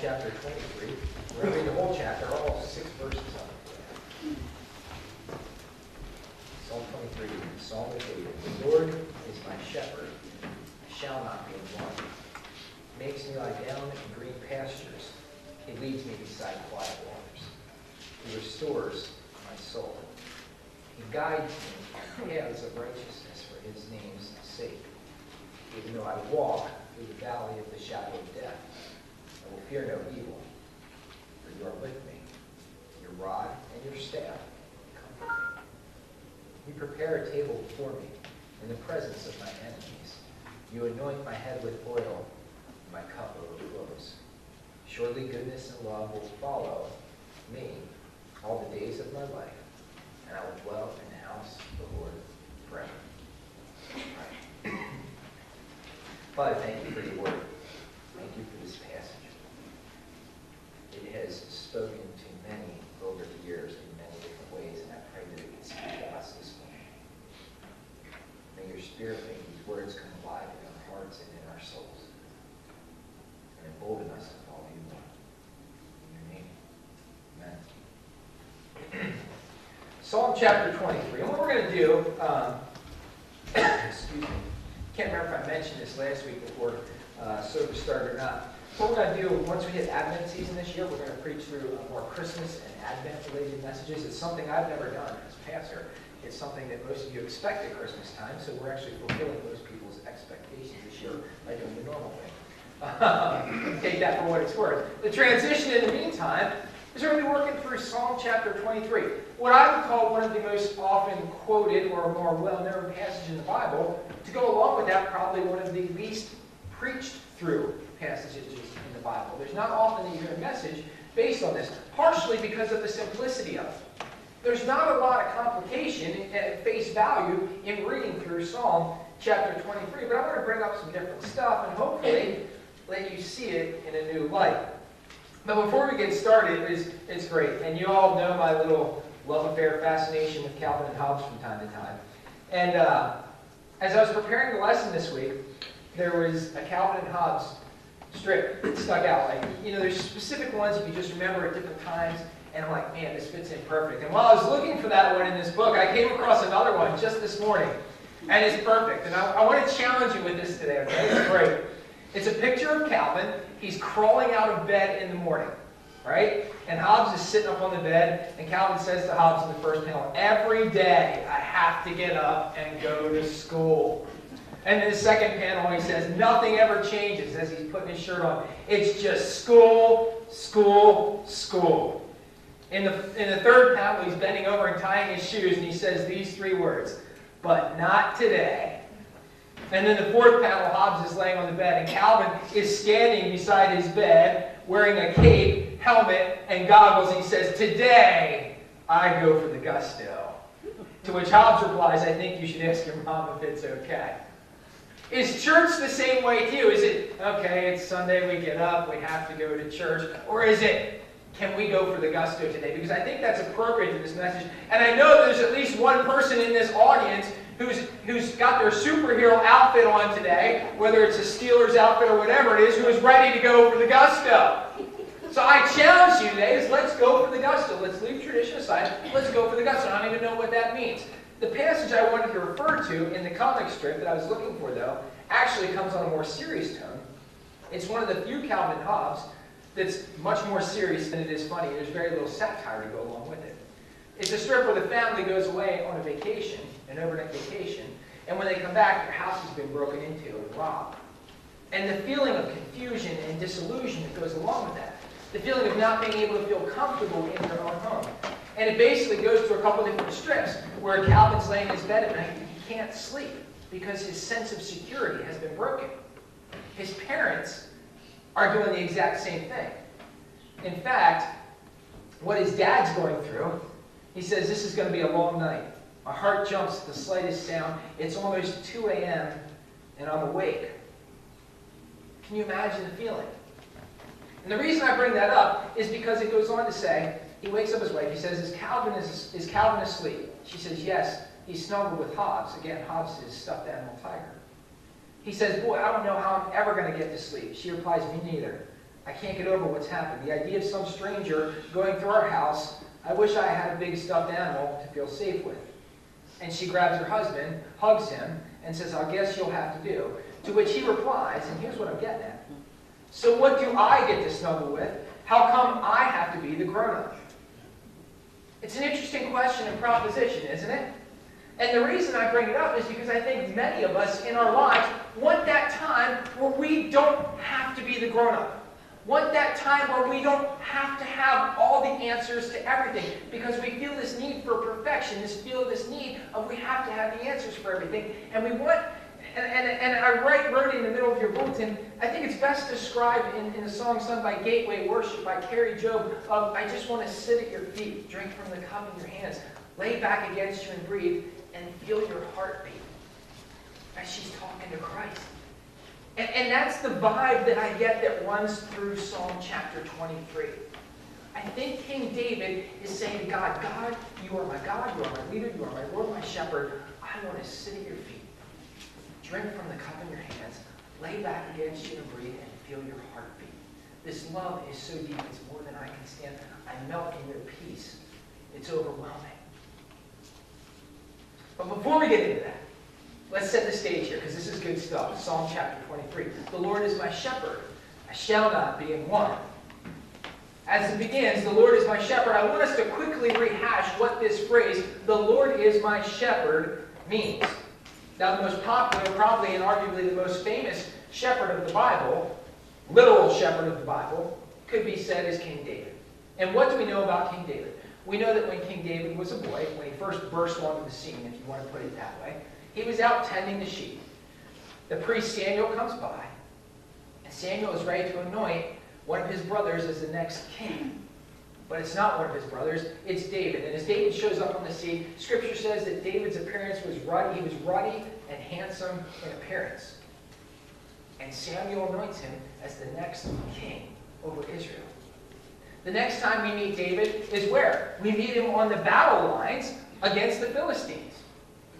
chapter 23. We're going to read the whole chapter, all 6 verses of it. Psalm 23, Psalm of David. The Lord is my shepherd, I shall not be in want. He makes me lie down in green pastures. He leads me beside quiet waters. He restores my soul. He guides me on paths of righteousness for his name's sake. Even though I walk through the valley of the shadow of death, I will fear no evil, for you are with me. Your rod and your staff comfort me. You prepare a table before me in the presence of my enemies. You anoint my head with oil, and my cup overflows. Surely goodness and love will follow me all the days of my life, and I will dwell in the house of the Lord forever. All right. Father, thank you for your word. Thank you for this passage. It has spoken to many over the years in many different ways, and I pray that it can speak to us this morning. May your Spirit make these words come alive in our hearts and in our souls, and embolden us to follow you more. In your name, amen. Psalm chapter 23. And what we're going to do, excuse me, can't remember if I mentioned this last week before service started or not. What we're going to do, once we hit Advent season this year, we're going to preach through more Christmas and Advent-related messages. It's something I've never done as pastor. It's something that most of you expect at Christmas time, so we're actually fulfilling most people's expectations this year by doing the normal thing. Take that for what it's worth. The transition in the meantime is we're going to be working through Psalm chapter 23. What I would call one of the most often quoted or more well-known passages in the Bible. To go along with that, probably one of the least preached through passages in the Bible. There's not often that you hear a message based on this, partially because of the simplicity of it. There's not a lot of complication at face value in reading through Psalm chapter 23, but I want to bring up some different stuff and hopefully let you see it in a new light. But before we get started, it's great. And you all know my little love affair fascination with Calvin and Hobbes from time to time. And as I was preparing the lesson this week, there was a Calvin and Hobbes strip that stuck out. Like, you know, there's specific ones you can just remember at different times. And I'm like, man, this fits in perfect. And while I was looking for that one in this book, I came across another one just this morning. And it's perfect. And I want to challenge you with this today, okay? It's great. It's a picture of Calvin. He's crawling out of bed in the morning, right? And Hobbes is sitting up on the bed, and Calvin says to Hobbes in the first panel, every day I have to get up and go to school. And in the second panel, he says, nothing ever changes as he's putting his shirt on. It's just school, school, school. In the third panel, he's bending over and tying his shoes, and he says these 3 words, but not today. And then the fourth panel, Hobbes is laying on the bed, and Calvin is standing beside his bed, wearing a cape, helmet, and goggles, and he says, today, I go for the gusto. To which Hobbes replies, I think you should ask your mom if it's okay. Is church the same way to you? Is it, okay, it's Sunday, we get up, we have to go to church, or is it, can we go for the gusto today? Because I think that's appropriate to this message. And I know there's at least one person in this audience who's got their superhero outfit on today, whether it's a Steelers outfit or whatever it is, who is ready to go for the gusto. So I challenge you today is let's go for the gusto. Let's leave tradition aside. Let's go for the gusto. I don't even know what that means. The passage I wanted to refer to in the comic strip that I was looking for, though, actually comes on a more serious tone. It's one of the few Calvin and Hobbes that's much more serious than it is funny. There's very little satire to go along with it. It's a strip where the family goes away on a vacation, an overnight vacation, and when they come back, their house has been broken into and robbed. And the feeling of confusion and disillusion that goes along with that, the feeling of not being able to feel comfortable in their own home. And it basically goes through a couple different strips where Calvin's laying in his bed at night and he can't sleep because his sense of security has been broken. His parents are doing the exact same thing. In fact, what his dad's going through, he says, this is going to be a long night. My heart jumps at the slightest sound. It's almost 2 a.m. and I'm awake. Can you imagine the feeling? And the reason I bring that up is because it goes on to say, he wakes up his wife. He says, is Calvin asleep? She says, yes. He's snuggled with Hobbes. Again, Hobbes is stuffed animal tiger. He says, boy, I don't know how I'm ever going to get to sleep. She replies, me neither. I can't get over what's happened. The idea of some stranger going through our house, I wish I had a big stuffed animal to feel safe with. And she grabs her husband, hugs him, and says, I guess you'll have to do. To which he replies, and here's what I'm getting at. So what do I get to snuggle with? How come I have to be the grown-up? It's an interesting question and proposition, isn't it? And the reason I bring it up is because I think many of us in our lives want that time where we don't have to be the grown-up. Want that time where we don't have to have all the answers to everything, because we feel this need for perfection, this need of we have to have the answers for everything. And we want, and I wrote in the middle of your bulletin, I think it's best described in a song sung by Gateway Worship by Carrie Job of, I just want to sit at your feet, drink from the cup in your hands, lay back against you and breathe, and feel your heartbeat as she's talking to Christ. And that's the vibe that I get that runs through Psalm chapter 23. I think King David is saying to God, God, you are my God, you are my leader, you are my Lord, my shepherd. I want to sit at your feet, drink from the cup in your hands, lay back against you and breathe, and feel your heartbeat. This love is so deep, it's more than I can stand. I melt in your peace. It's overwhelming. But before we get into that, let's set the stage here, because this is good stuff. Psalm chapter 23. The Lord is my shepherd. I shall not be in want. As it begins, the Lord is my shepherd, I want us to quickly rehash what this phrase, the Lord is my shepherd, means. Now, the most popular, probably and arguably the most famous shepherd of the Bible, literal shepherd of the Bible, could be said as King David. And what do we know about King David? We know that when King David was a boy, when he first burst onto the scene, if you want to put it that way, he was out tending the sheep. The priest Samuel comes by, and Samuel is ready to anoint one of his brothers as the next king. But it's not one of his brothers, it's David. And as David shows up on the scene, Scripture says that David's appearance was ruddy. He was ruddy and handsome in appearance. And Samuel anoints him as the next king over Israel. The next time we meet David is where? We meet him on the battle lines against the Philistines.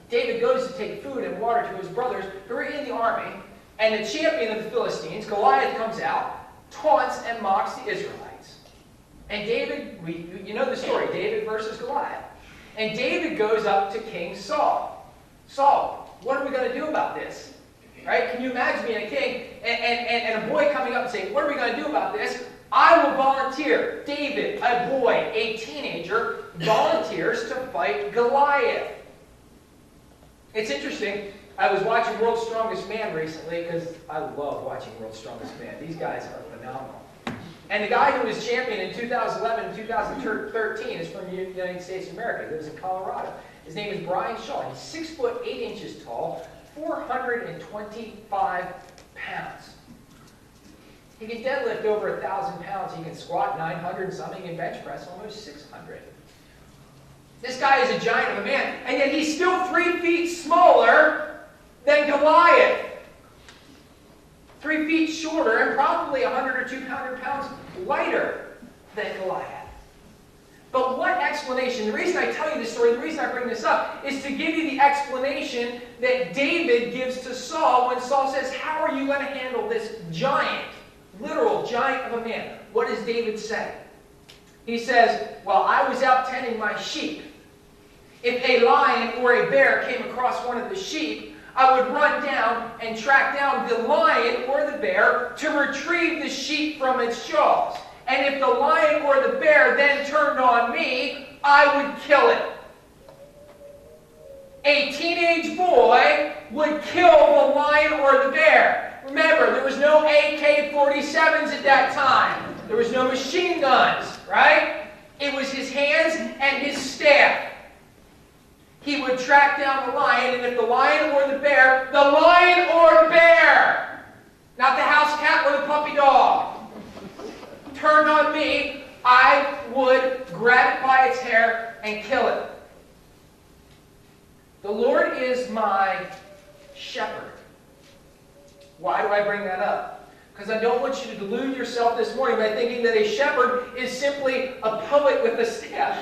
David goes to take food and water to his brothers who are in the army, and the champion of the Philistines, Goliath, comes out, taunts and mocks the Israelites. And David, you know the story, David versus Goliath. And David goes up to King Saul. Saul, what are we going to do about this? Right? Can you imagine being a king and a boy coming up and saying, what are we going to do about this? I will volunteer. David, a boy, a teenager, volunteers to fight Goliath. It's interesting. I was watching World's Strongest Man recently because I love watching World's Strongest Man. These guys are phenomenal. And the guy who was champion in 2011 and 2013 is from the United States of America. He lives in Colorado. His name is Brian Shaw. He's 6 foot 8 inches tall, 425 pounds. He can deadlift over 1,000 pounds. He can squat 900 and something. He can bench press almost 600. This guy is a giant of a man, and yet he's still 3 feet smaller than Goliath. 3 feet shorter and probably 100 or 200 pounds lighter than Goliath. But what explanation? The reason I tell you this story, the reason I bring this up, is to give you the explanation that David gives to Saul when Saul says, how are you going to handle this giant, literal giant of a man? What does David say? He says, well, I was out tending my sheep. If a lion or a bear came across one of the sheep, I would run down and track down the lion or the bear to retrieve the sheep from its jaws. And if the lion or the bear then turned on me, I would kill it. A teenage boy would kill the lion or the bear. Remember, there was no AK-47s at that time. There was no machine guns, right? It was his hands and his staff. He would track down the lion, and if the lion or the bear, not the house cat or the puppy dog, turned on me, I would grab it by its hair and kill it. The Lord is my shepherd. Why do I bring that up? Because I don't want you to delude yourself this morning by thinking that a shepherd is simply a poet with a staff.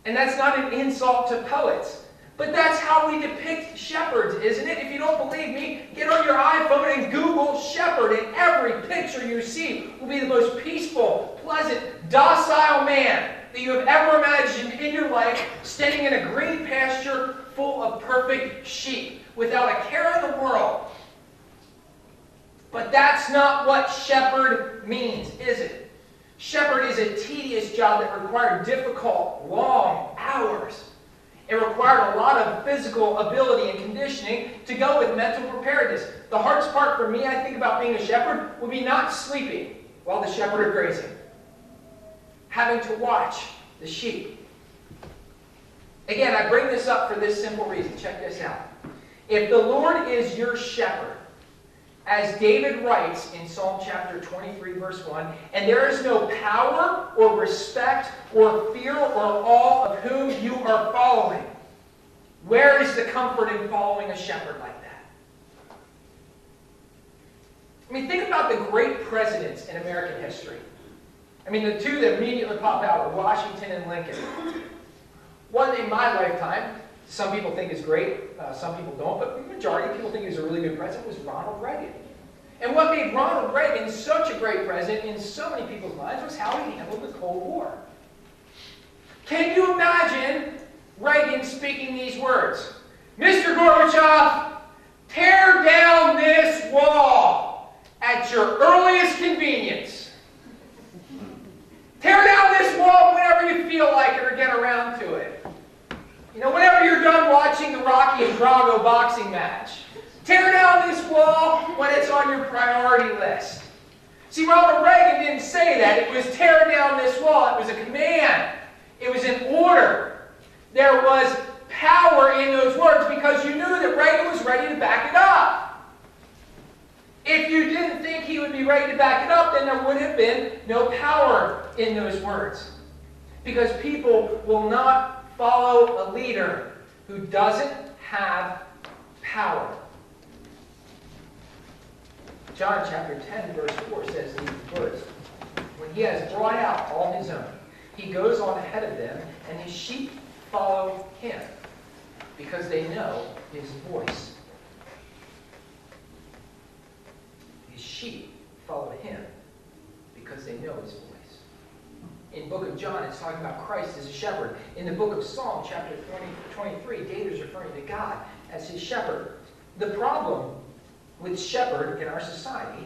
And that's not an insult to poets. But that's how we depict shepherds, isn't it? If you don't believe me, get on your iPhone and Google shepherd, and every picture you see will be the most peaceful, pleasant, docile man that you have ever imagined in your life, standing in a green pasture full of perfect sheep, without a care in the world. But that's not what shepherd means, is it? Shepherd is a tedious job that required difficult, long hours. It required a lot of physical ability and conditioning to go with mental preparedness. The hardest part for me, I think, about being a shepherd would be not sleeping while the shepherd are grazing. Having to watch the sheep. Again, I bring this up for this simple reason. Check this out. If the Lord is your shepherd, as David writes in Psalm chapter 23, verse 1, and there is no power or respect or fear or awe of whom you are following, where is the comfort in following a shepherd like that? I mean, think about the great presidents in American history. I mean, the two that immediately pop out are Washington and Lincoln. One in my lifetime, some people think is great, some people don't, but the majority of people think he's a really good president, was Ronald Reagan. And what made Ronald Reagan such a great president in so many people's minds was how he handled the Cold War. Can you imagine Reagan speaking these words? Mr. Gorbachev, tear down this wall at your earliest convenience. Tear down this wall whenever you feel like it or get around to it. You know, whenever you're done watching the Rocky and Drago boxing match, tear down this wall when it's on your priority list. See, Ronald Reagan didn't say that. It was tear down this wall. It was a command. It was an order. There was power in those words because you knew that Reagan was ready to back it up. If you didn't think he would be ready to back it up, then there would have been no power in those words. Because people will not follow a leader who doesn't have power. John chapter 10, verse 4 says these words. When he has brought out all his own, he goes on ahead of them, and his sheep follow him, because they know his voice. His sheep follow him, because they know his voice. In the book of John, it's talking about Christ as a shepherd. In the book of Psalm, chapter 23, David is referring to God as his shepherd. The problem with shepherd in our society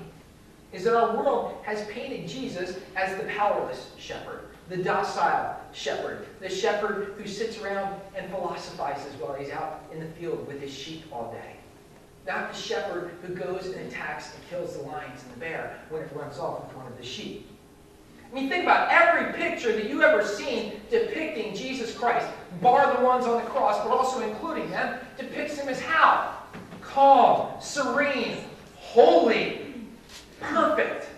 is that our world has painted Jesus as the powerless shepherd, the docile shepherd, the shepherd who sits around and philosophizes while he's out in the field with his sheep all day. Not the shepherd who goes and attacks and kills the lions and the bear when it runs off in front of the sheep. I mean, think about every picture that you've ever seen depicting Jesus Christ, bar the ones on the cross, but also including them, depicts him as how? Calm, serene, holy, perfect.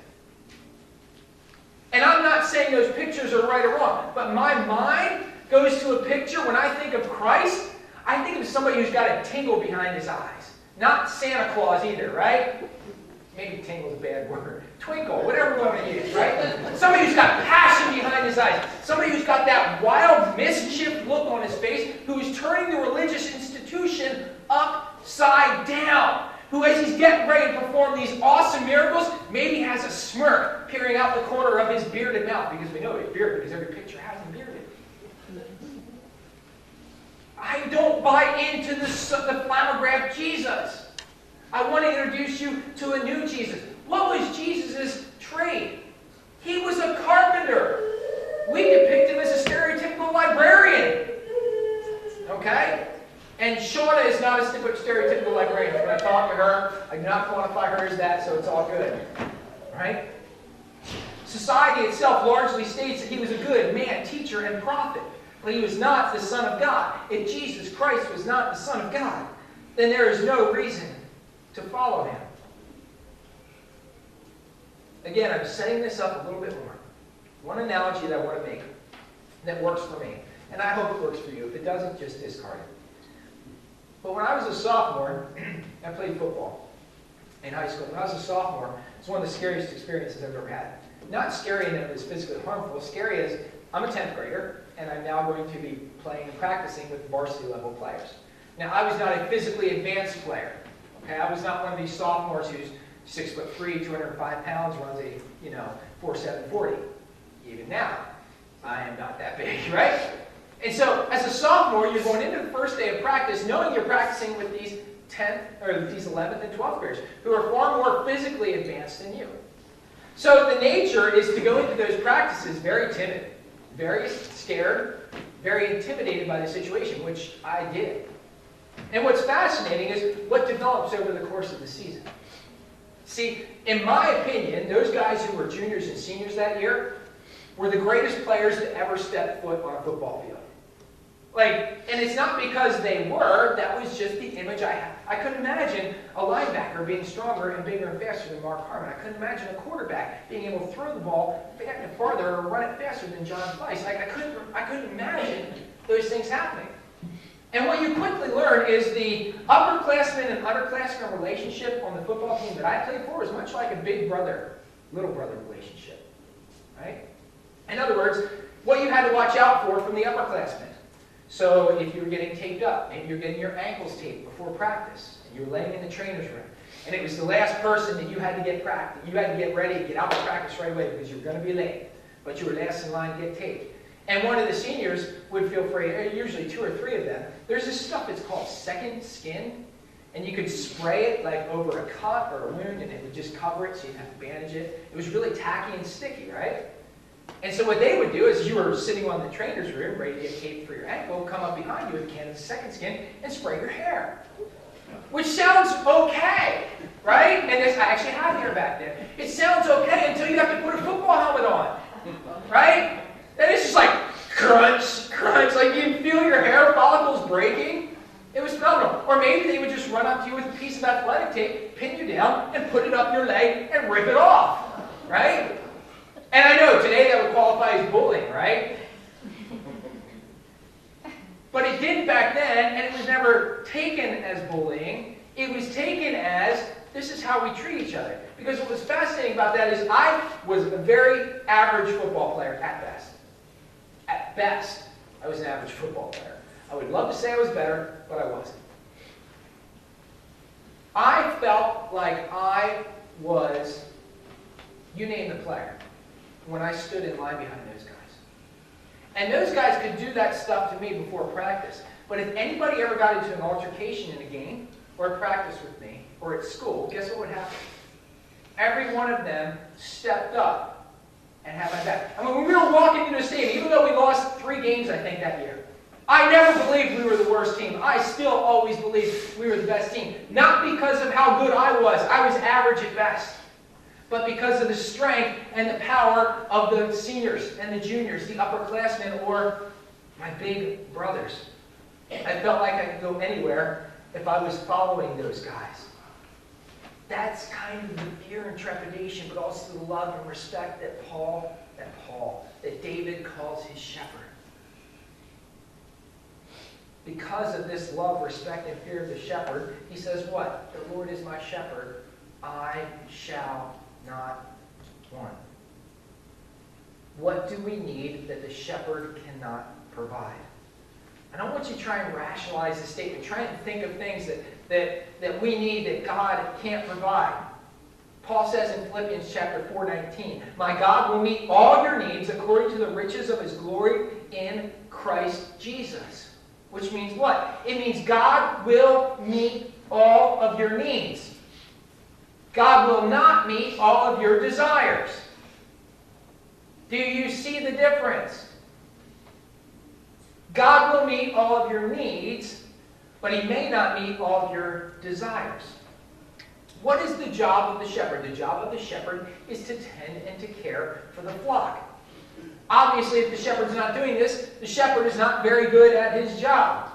And I'm not saying those pictures are right or wrong, but my mind goes to a picture when I think of Christ, I think of somebody who's got a tingle behind his eyes. Not Santa Claus either, right? Maybe tingle is a bad word. Twinkle, whatever you want to use, right? Somebody who's got passion behind his eyes. Somebody who's got that wild mischief look on his face, who's turning the religious institution upside down. Who, as he's getting ready to perform these awesome miracles, maybe has a smirk peering out the corner of his bearded mouth, because we know he's bearded, because every picture has him bearded. I don't buy into the flamograph Jesus. I want to introduce you to a new Jesus. What was Jesus' trade? He was a carpenter. We depict him as a stereotypical librarian. Okay? And Shauna is not a stereotypical librarian. When I talk to her, I do not quantify her as that, so it's all good. Right? Society itself largely states that he was a good man, teacher, and prophet. But he was not the Son of God. If Jesus Christ was not the Son of God, then there is no reason to follow him. Again, I'm setting this up a little bit more. One analogy that I want to make that works for me, and I hope it works for you. If it doesn't, just discard it. But when I was a sophomore, I played football in high school. When I was a sophomore, it's one of the scariest experiences I've ever had. Not scary in that it was physically harmful. Scary as I'm a 10th grader, and I'm now going to be playing and practicing with varsity level players. Now, I was not a physically advanced player. Okay, I was not one of these sophomores who's 6'3", 205 pounds, runs a 4.7 40. Even now, I am not that big, right? And so, as a sophomore, you're going into the first day of practice, knowing you're practicing with these 10th or these 11th and 12th graders who are far more physically advanced than you. So the nature is to go into those practices very timid, very scared, very intimidated by the situation, which I did. And what's fascinating is what develops over the course of the season. See, in my opinion, those guys who were juniors and seniors that year were the greatest players to ever step foot on a football field. And it's not because they were, that was just the image I had. I couldn't imagine a linebacker being stronger and bigger and faster than Mark Harmon. I couldn't imagine a quarterback being able to throw the ball farther or run it faster than John Fleiss. I couldn't imagine those things happening. And what you quickly learn is the upperclassmen and underclassmen relationship on the football team that I played for was much like a big brother, little brother relationship. Right? In other words, what you had to watch out for from the upperclassmen. So if you were getting taped up, maybe you're getting your ankles taped before practice, and you were laying in the trainer's room, and it was the last person that you had to get ready to get out of practice right away because you were going to be late, but you were last in line to get taped. And one of the seniors would feel free, usually 2 or 3 of them, there's this stuff that's called second skin, and you could spray it over a cut or a wound, and it would just cover it so you'd have to bandage it. It was really tacky and sticky, right? And so what they would do is you were sitting on the trainer's room, ready to get taped for your ankle, come up behind you with a can of second skin and spray your hair. Which sounds okay, right? And I actually had hair back then. It sounds okay until you have to put a football helmet on, right? And it's just like crunch, crunch, like you feel your hair follicles breaking. It was phenomenal. Or maybe they would just run up to you with a piece of athletic tape, pin you down, and put it up your leg and rip it off, right? And I know today that would qualify as bullying, right? But it didn't back then, and it was never taken as bullying. It was taken as, this is how we treat each other. Because what was fascinating about that is I was a very average football player at best. At best, I was an average football player. I would love to say I was better, but I wasn't. I felt like I was, you name the player, when I stood in line behind those guys. And those guys could do that stuff to me before practice. But if anybody ever got into an altercation in a game, or at practice with me, or at school, guess what would happen? Every one of them stepped up and had my back. I mean, when we were walking into the stadium, even though we lost 3 games, I think, that year, I never believed we were the worst team. I still always believed we were the best team. Not because of how good I was average at best. But because of the strength and the power of the seniors and the juniors, the upperclassmen, or my big brothers. I felt like I could go anywhere if I was following those guys. That's kind of the fear and trepidation, but also the love and respect that David calls his shepherd. Because of this love, respect, and fear of the shepherd, he says what? The Lord is my shepherd, I shall not want. What do we need that the shepherd cannot provide? I don't want you to try and rationalize the statement. Try and think of things that we need that God can't provide. Paul says in Philippians chapter 4:19, my God will meet all your needs according to the riches of his glory in Christ Jesus. Which means what? It means God will meet all of your needs. God will not meet all of your desires. Do you see the difference? God will meet all of your needs, but he may not meet all of your desires. What is the job of the shepherd? The job of the shepherd is to tend and to care for the flock. Obviously, if the shepherd's not doing this, the shepherd is not very good at his job.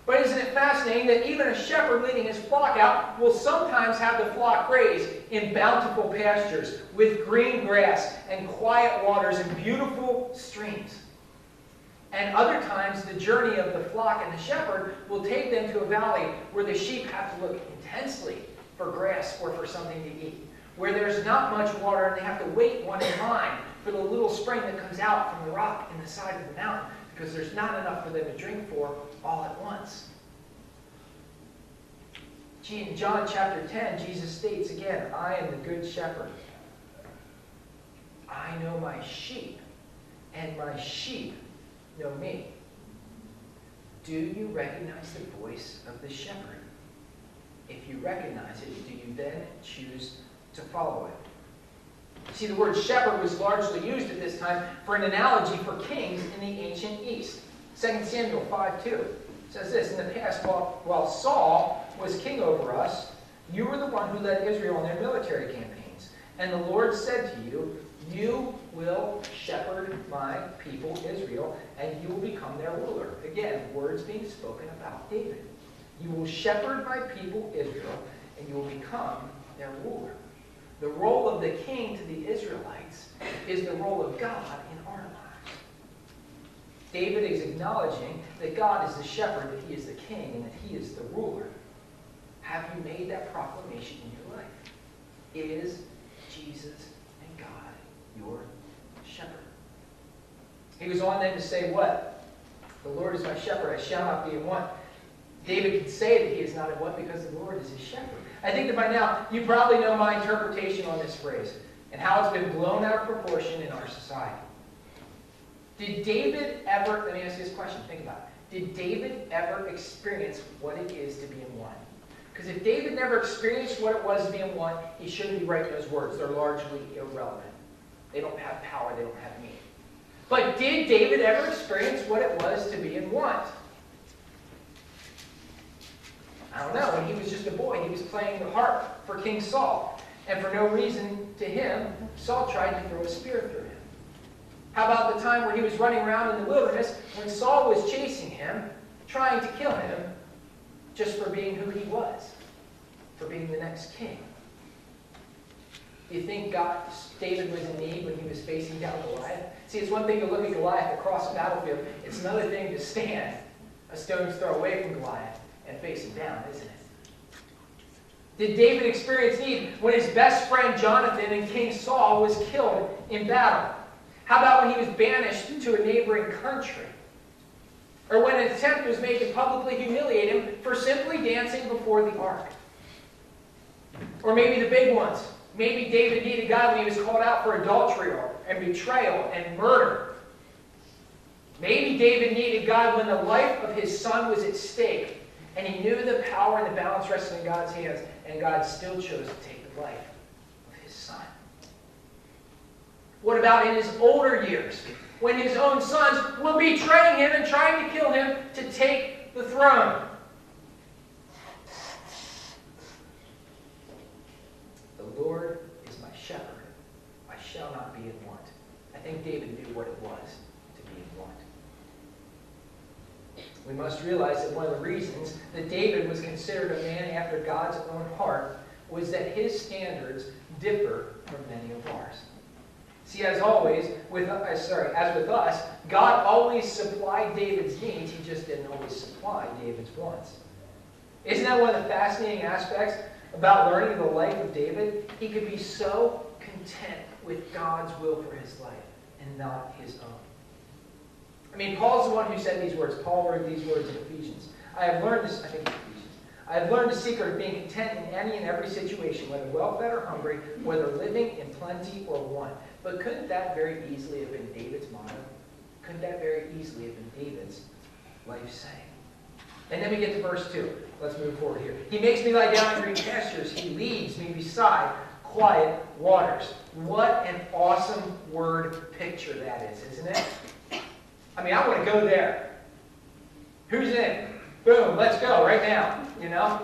But isn't it fascinating that even a shepherd leading his flock out will sometimes have the flock graze in bountiful pastures with green grass and quiet waters and beautiful streams. And other times the journey of the flock and the shepherd will take them to a valley where the sheep have to look intensely for grass or for something to eat, where there's not much water and they have to wait one in line for the little spring that comes out from the rock in the side of the mountain, because there's not enough for them to drink for all at once. In John chapter 10, Jesus states again, I am the good shepherd. I know my sheep, and my sheep know me. Do you recognize the voice of the shepherd? If you recognize it, do you then choose to follow it? See, the word shepherd was largely used at this time for an analogy for kings in the ancient East. 2 Samuel 5:2 says this, in the past, while Saul was king over us, you were the one who led Israel in their military campaigns. And the Lord said to you, you will shepherd my people Israel, and you will become their ruler. Again, words being spoken about David. You will shepherd my people Israel, and you will become their ruler. The role of the king to the Israelites is the role of God in our lives. David is acknowledging that God is the shepherd, that he is the king, and that he is the ruler. Have you made that proclamation in your life? Is Jesus and God your shepherd? He goes on then to say what? The Lord is my shepherd, I shall not be in want. David can say that he is not in want because the Lord is his shepherd. I think that by now you probably know my interpretation on this phrase and how it's been blown out of proportion in our society. Did David ever, let me ask you this question, think about it. Did David ever experience what it is to be in want? Because if David never experienced what it was to be in want, he shouldn't be writing those words. They're largely irrelevant. They don't have power, they don't have meaning. But did David ever experience what it was to be in want? I don't know. When he was just a boy, he was playing the harp for King Saul. And for no reason to him, Saul tried to throw a spear through him. How about the time where he was running around in the wilderness when Saul was chasing him, trying to kill him, just for being who he was, for being the next king? Do you think David was in need when he was facing down Goliath? See, it's one thing to look at Goliath across the battlefield. It's another thing to stand a stone's throw away from Goliath and face him down, isn't it? Did David experience need when his best friend Jonathan and King Saul was killed in battle? How about when he was banished to a neighboring country? Or when an attempt was made to publicly humiliate him for simply dancing before the ark? Or maybe the big ones. Maybe David needed God when he was called out for adultery and betrayal and murder. Maybe David needed God when the life of his son was at stake, and he knew the power and the balance rested in God's hands, and God still chose to take the life of his son. What about in his older years, when his own sons were betraying him and trying to kill him to take the throne? The Lord is my shepherd. I shall not be in want. I think David knew what it was to be in want. We must realize that one of the reasons that David was considered a man after God's own heart was that his standards differ from many of ours. See, as always, as with us, God always supplied David's needs. He just didn't always supply David's wants. Isn't that one of the fascinating aspects about learning the life of David? He could be so content with God's will for his life and not his own. I mean, Paul's the one who said these words. Paul wrote these words in Ephesians. I have learned this, I think it's Ephesians. I have learned the secret of being content in any and every situation, whether well-fed or hungry, whether living in plenty or want. But couldn't that very easily have been David's motto? Couldn't that very easily have been David's life saying? And then we get to verse 2. Let's move forward here. He makes me lie down in green pastures. He leads me beside quiet waters. What an awesome word picture that is, isn't it? I mean, I want to go there. Who's in? Boom, let's go right now. You know?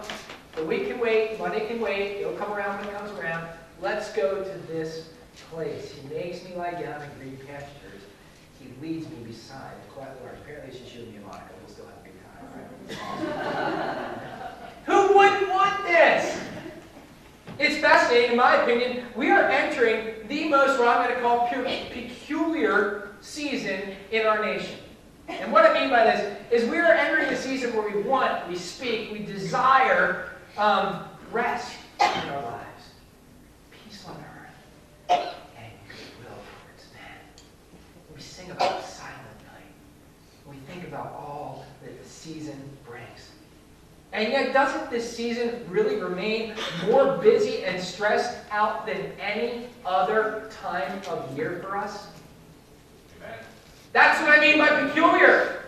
The week can wait. Monday can wait. It'll come around when it comes around. Let's go to this place. He makes me lie down in green pastures. He leads me beside quiet waters. Apparently it's just you and me and Monica. We'll still have a good time, right? Who wouldn't want this? It's fascinating, in my opinion. We are entering the most, what I'm going to call, peculiar season in our nation. And what I mean by this is we are entering a season where we want, we speak, we desire rest in our lives. Peace on earth and goodwill towards men. We sing about the silent night. We think about all that the season brings. And yet, doesn't this season really remain more busy and stressed out than any other time of year for us? Amen. That's what I mean by peculiar.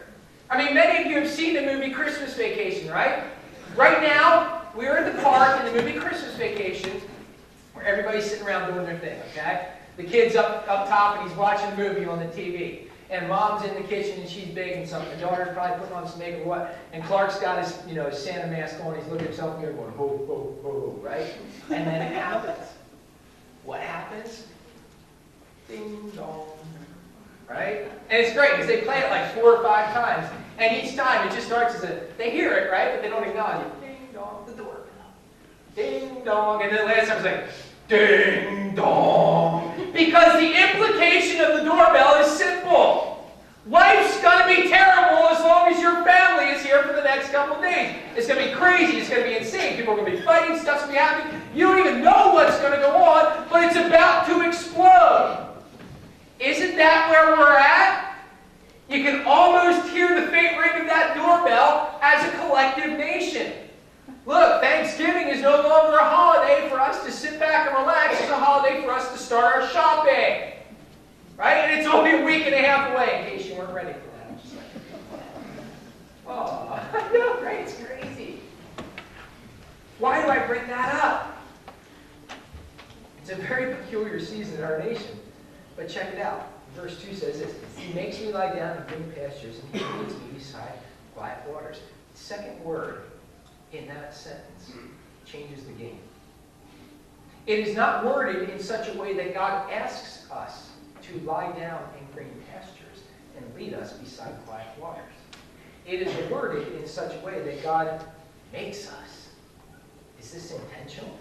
I mean, many of you have seen the movie Christmas Vacation, right? Right now, we're at the park in the movie Christmas Vacation, where everybody's sitting around doing their thing, okay? The kid's up top and he's watching a movie on the TV. And mom's in the kitchen and she's baking something. The daughter's probably putting on some makeup or what. And Clark's got his, his Santa mask on. He's looking at himself and going, ho, ho, ho, right? And then it happens. What happens? Ding dong. Right? And it's great because they play it like 4 or 5 times. And each time it just starts as they hear it, right? But they don't acknowledge it. Ding dong, the doorbell. Ding dong. And then the last time it's like, ding dong. Because the implication of the doorbell is simple. Life's going to be terrible as long as your family is here for the next couple days. It's going to be crazy. It's going to be insane. People are going to be fighting. Stuff's going to be happening. You don't even know what's going to go on, but it's about to explode. Isn't that where we're at? You can almost hear the faint ring of that doorbell as a collective nation. Look, Thanksgiving is no longer a holiday for us to sit back and relax. It's a holiday for us to start our shopping. Right? And it's only a week and a half away, in case you weren't ready for that. I'm just like, oh, I know, right? It's crazy. Why do I bring that up? It's a very peculiar season in our nation. But check it out. Verse 2 says this: He makes me lie down in green pastures, and He leads me beside quiet waters. The second word in that sentence changes the game. It is not worded in such a way that God asks us to lie down in green pastures and lead us beside quiet waters. It is worded in such a way that God makes us. Is this intentional?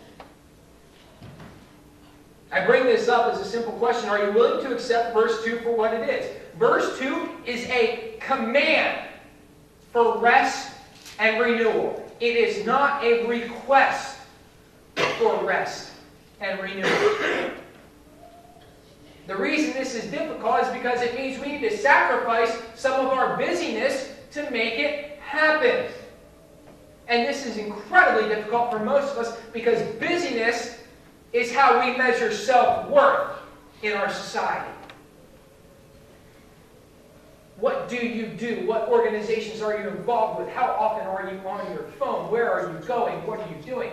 I bring this up as a simple question. Are you willing to accept verse 2 for what it is? Verse 2 is a command for rest and renewal. It is not a request for rest and renewal. The reason this is difficult is because it means we need to sacrifice some of our busyness to make it happen. And this is incredibly difficult for most of us because busyness is how we measure self-worth in our society. What do you do? What organizations are you involved with? How often are you on your phone? Where are you going? What are you doing?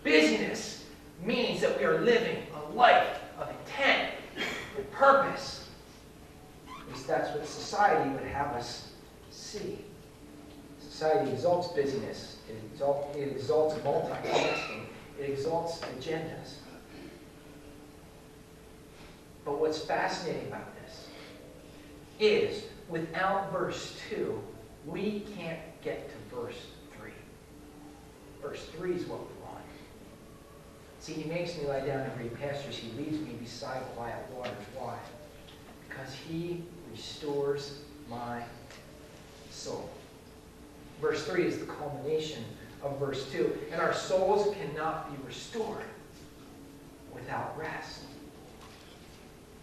Busyness means that we are living a life of intent, with purpose. At least that's what society would have us see. Society exalts busyness. It exalts multitasking. It exalts agendas. But what's fascinating about this is, without verse 2, we can't get to verse 3. Verse 3 is what we want. See, He makes me lie down in green pastures. He leads me beside quiet waters. Why? Because He restores my soul. Verse 3 is the culmination of verse 2. And our souls cannot be restored without rest.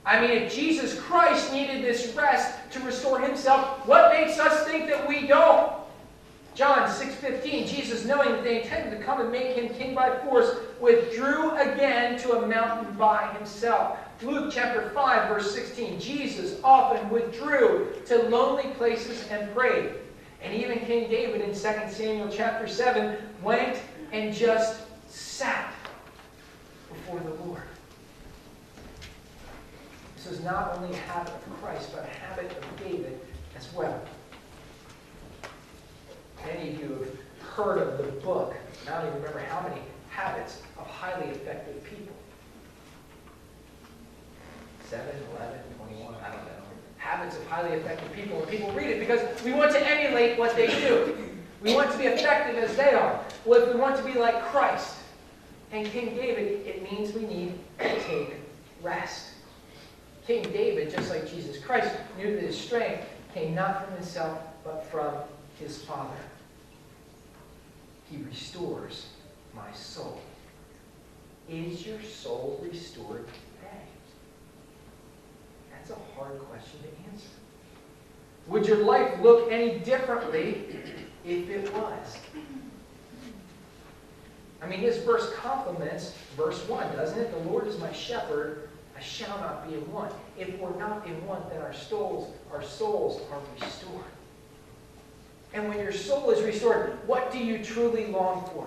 I mean, if Jesus Christ needed this rest to restore Himself, what makes us think that we don't? John 6:15, Jesus, knowing that they intended to come and make Him king by force, withdrew again to a mountain by Himself. Luke chapter 5, verse 16, Jesus often withdrew to lonely places and prayed. And even King David in 2 Samuel chapter 7 went and just sat before the Lord. This is not only a habit of Christ, but a habit of David as well. Many of you have heard of the book, I don't even remember how many, Habits of Highly Effective People. 7, 11, 21, I don't know. Habits of Highly Effective People. And people read it because we want to emulate what they do. We want to be effective as they are. Well, if we want to be like Christ and King David, it means we need to take rest. King David, just like Jesus Christ, knew that his strength came not from himself, but from his Father. He restores my soul. Is your soul restored today? That's a hard question to answer. Would your life look any differently if it was? mean, this verse complements verse 1, doesn't it? The Lord is my shepherd, I shall not be in want. If we're not in want, then our souls are restored. And when your soul is restored, what do you truly long for?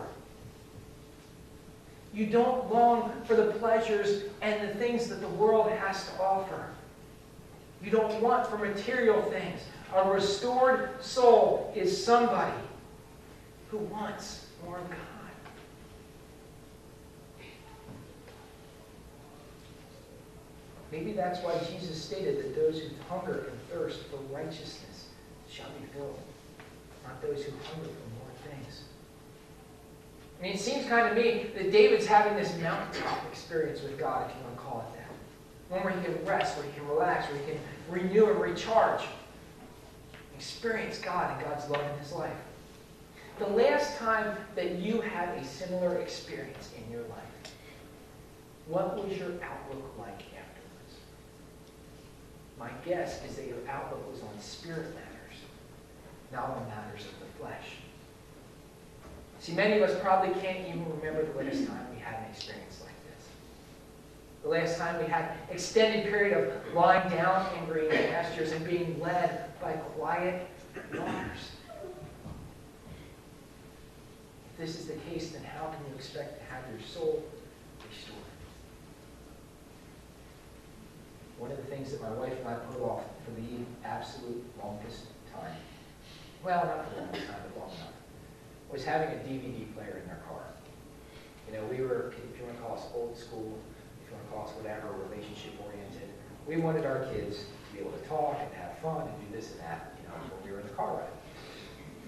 You don't long for the pleasures and the things that the world has to offer. You don't want for material things. A restored soul is somebody who wants more of God. Maybe that's why Jesus stated that those who hunger and thirst for righteousness shall be filled, not those who hunger for more things. I mean, it seems kind of me that David's having this mountaintop experience with God, if you want to call it that. One where he can rest, where he can relax, where he can renew and recharge. Experience God and God's love in his life. The last time that you had a similar experience in your life, what was your outlook like afterwards? My guess is that your outlook was on spirit matters, not on matters of the flesh. See, many of us probably can't even remember the last time we had an experience like this. The last time we had an extended period of lying down in green pastures and being led by quiet waters. If this is the case, then how can you expect to have your soul restored? One of the things that my wife and I put off for the absolute longest time, well, not for the longest time, but long enough, was having a DVD player in their car. You know, we were, if you want to call us old school, if you want to call us whatever, relationship-oriented, we wanted our kids to be able to talk and have fun and do this and that, you know, when we were in the car ride.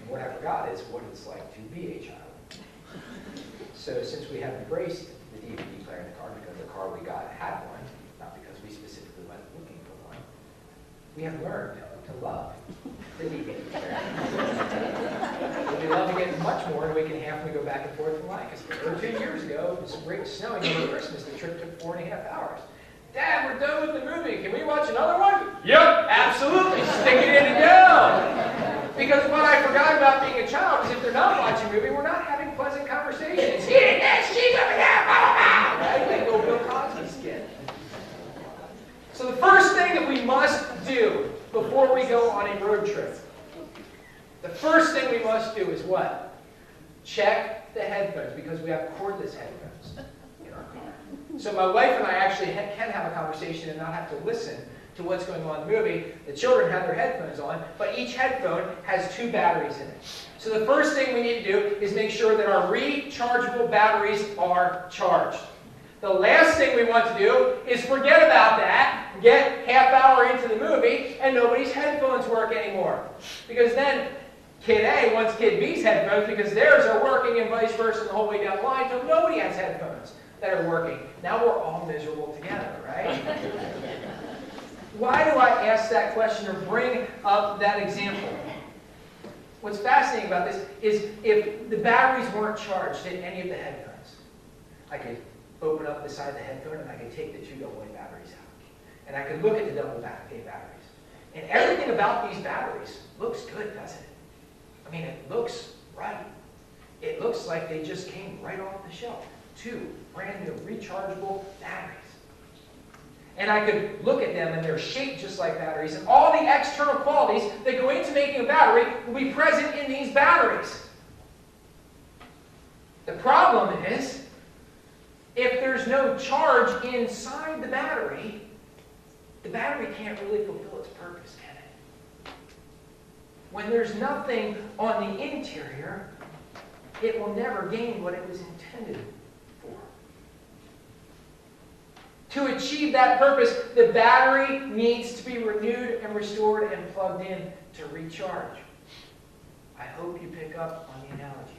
And what I forgot is what it's like to be a child. So since we have embraced the DVD player in the car, because the car we got had one, not because we specifically went looking for one, we have learned to love the DVD player. We'll be loving it much more in a week and a half when we go back and forth from Lancaster. 2 years ago, it was great snowing over Christmas. The trip took 4.5 hours. Dad, we're done with the movie. Can we watch another one? Yep, absolutely. Stick it in and go. Because what I forgot about being a child is if they're not watching a movie, we're not having pleasant conversations. He did this, she's over there, blah, blah, blah. Right? They go Bill Cosby skin. So the first thing that we must do before we go on a road trip, the first thing we must do is what? Check the headphones, because we have cordless headphones in our car. So my wife and I actually can have a conversation and not have to listen to what's going on in the movie. The children have their headphones on, but each headphone has 2 batteries in it. So the first thing we need to do is make sure that our rechargeable batteries are charged. The last thing we want to do is forget about that, get half hour into the movie, and nobody's headphones work anymore. Because then Kid A wants Kid B's headphones because theirs are working and vice versa the whole way down the line until nobody has headphones that are working. Now we're all miserable together, right? Why do I ask that question or bring up that example? What's fascinating about this is if the batteries weren't charged in any of the headphones, I could open up the side of the headphone and I could take the 2 AA batteries out. And I could look at the AA batteries. And everything about these batteries looks good, doesn't it? I mean, it looks right. It looks like they just came right off the shelf. 2 brand new rechargeable batteries. And I could look at them and they're shaped just like batteries. And all the external qualities that go into making a battery will be present in these batteries. The problem is, if there's no charge inside the battery can't really fulfill its purpose, can it? When there's nothing on the interior, it will never gain what it was intended for. To achieve that purpose, the battery needs to be renewed and restored and plugged in to recharge. I hope you pick up on the analogy.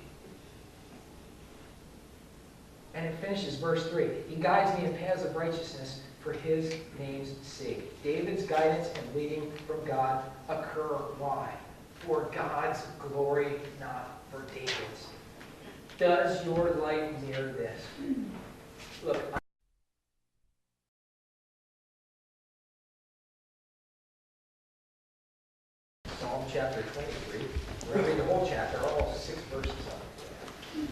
And it finishes, verse 3. He guides me in paths of righteousness for his name's sake. David's guidance and leading from God occur why? For God's glory, not for David's. Does your life mirror this? Look, Psalm chapter 23. We're going to read the whole chapter, all 6 verses of it.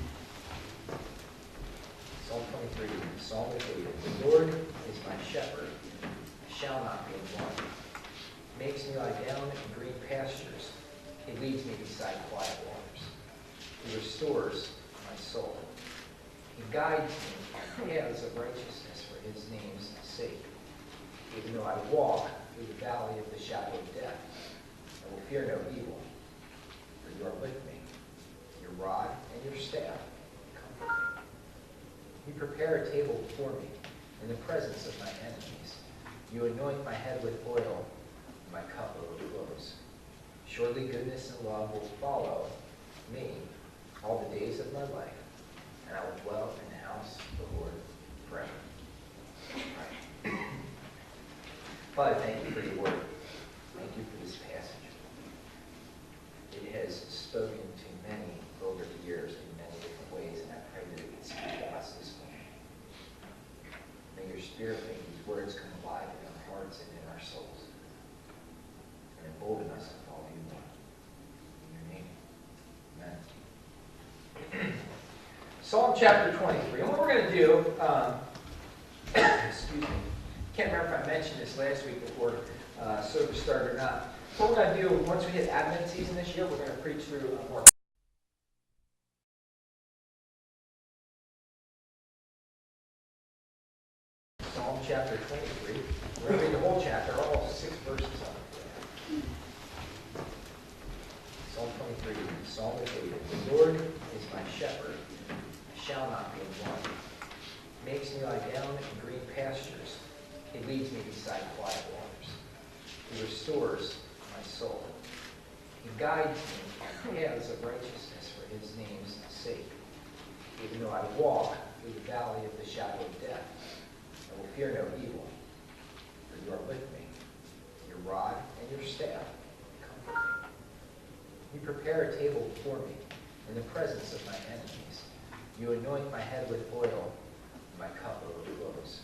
Psalm of David. The Lord is my shepherd, I shall not be in want. He makes me lie down in green pastures. He leads me beside quiet waters. He restores my soul. He guides me on paths of righteousness for his name's sake. Even though I walk through the valley of the shadow of death, I will fear no evil, for you are with me. Your rod and your staff comfort me. You prepare a table before me in the presence of my enemies. You anoint my head with oil, and my cup overflows. Surely goodness and love will follow me all the days of my life, and I will dwell in the house of the Lord forever. Right. Father, thank you for your word. Thank you for this passage. It has spoken to many over the years in many different ways, and I pray that it would speak to us this morning. May your Spirit make these words come alive in our hearts and in our souls, and embolden us to follow you more. In your name, amen. Psalm chapter 23. And what we're going to do, excuse me, can't remember if I mentioned this last week before service started or not. What we're going to do, once we hit Advent season this year, we're going to preach through more. Psalm chapter 23. We're going to read the whole chapter, all 6 verses of it. Psalm 23, Psalm of David. The Lord is my shepherd, I shall not be in want. He makes me lie down in green pastures. He leads me beside quiet waters. He restores my soul. He guides me on paths of righteousness for his name's sake. Even though I walk through the valley of the shadow of death, I will fear no evil, for you are with me. Your rod and your staff comfort me. You prepare a table before me in the presence of my enemies. You anoint my head with oil, and my cup overflows.